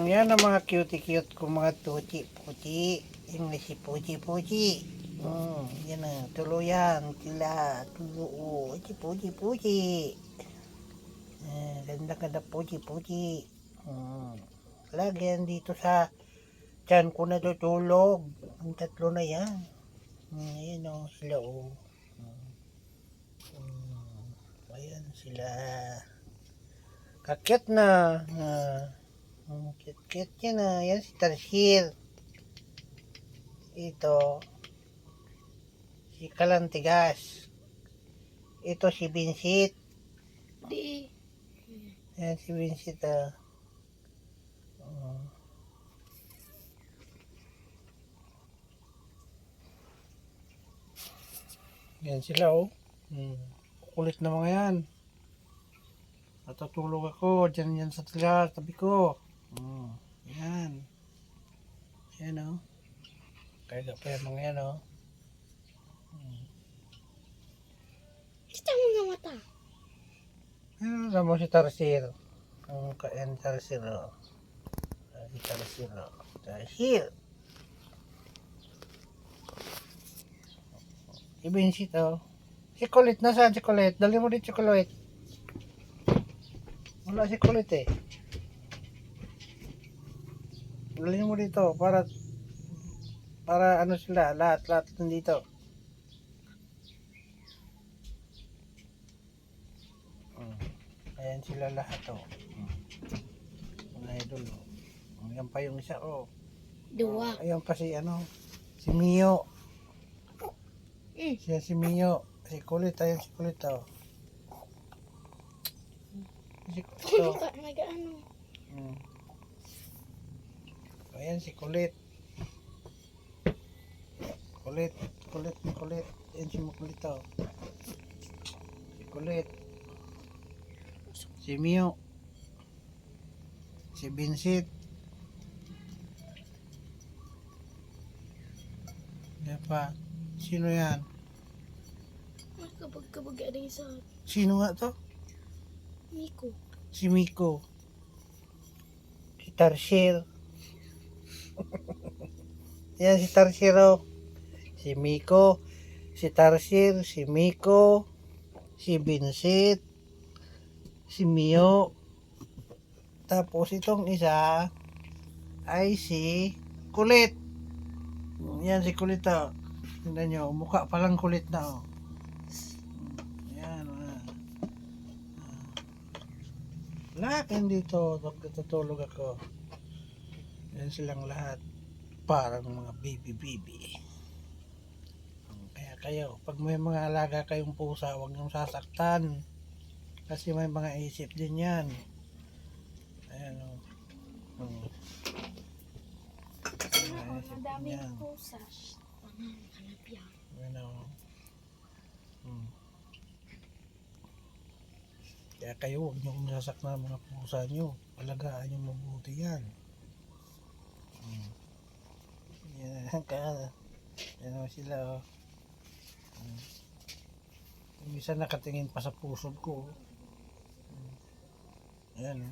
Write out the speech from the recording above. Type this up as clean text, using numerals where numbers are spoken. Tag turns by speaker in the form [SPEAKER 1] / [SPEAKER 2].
[SPEAKER 1] Yan ang mga cute-cute ko mga tuchi-puchi. English si puchi-puchi. Yan na, tuluyan sila. Tulo, puchi-puchi. Ganda-ganda puchi-puchi. Lagi yan dito sa tiyan ko natutulog. Ang tatlo na yan. Ayan o, sila o. Ayan sila. Kakit na. Kit-kit yan na. Yan si Tarsier. Ito. Si Kalantigas. Ito si Vincent.
[SPEAKER 2] Di.
[SPEAKER 1] Yan si Vincent Yan sila oh. Kulit na mga yan. Natutulog ako. Diyan yan sa tabi ko. Yan. Yan oh. Kaya pa yung mga yan oh.
[SPEAKER 2] Kita mo nga mata.
[SPEAKER 1] Ano na mo si Tarsier? Ang kain Tarsier oh. Si Tarsier oh. Tarsier. Si Vincent oh. Si Kulit, nasaan si Kulit? Dali mo dito si Kulit. Wala si Kulit eh. Dali mo dito para ano sila, lahat nandito. Ayan sila lahat oh. Mga idol oh. Ayan pa yung isa oh.
[SPEAKER 2] Dua.
[SPEAKER 1] Ayan pa si si Mio. Siya si Mio. Si Kulit, ayan si Kulit oh. Si Kulit oh.
[SPEAKER 2] Nag-ano?
[SPEAKER 1] Ayan si Kulit. Kulit. Ayan si Makulit oh. Si Kulit. Si Mio. Si Vincent. Yan pa. Sino yan?
[SPEAKER 2] Kapag ada isa.
[SPEAKER 1] Sino nga to?
[SPEAKER 2] Miko.
[SPEAKER 1] Si Miko. Si Tarsier. Yan si Tarsier oh. Si Miko. Si Tarsier. Si Miko. Si Vincent. Si Mio. Tapos itong isa ay si Kulit. Yan si Kulit oh. Tingnan nyo, mukha palang kulit na oh. Yan lahat yan dito. Tutulog ako. Yan silang lahat. Parang mga baby. Kaya kayo, pag may mga alaga kayong pusa, huwag niyong sasaktan. Kasi may mga isip din yan. Ayan o.
[SPEAKER 2] Ang dami ng pusa. Hanap yan.
[SPEAKER 1] Ayan o. Kaya kayo, huwag niyong sasaktan ng mga pusa niyo. Alagaan niyo mabuti yan. Yan ka. Yan o sila o. Yung isa nakatingin pa sa puso ko. Ayan o.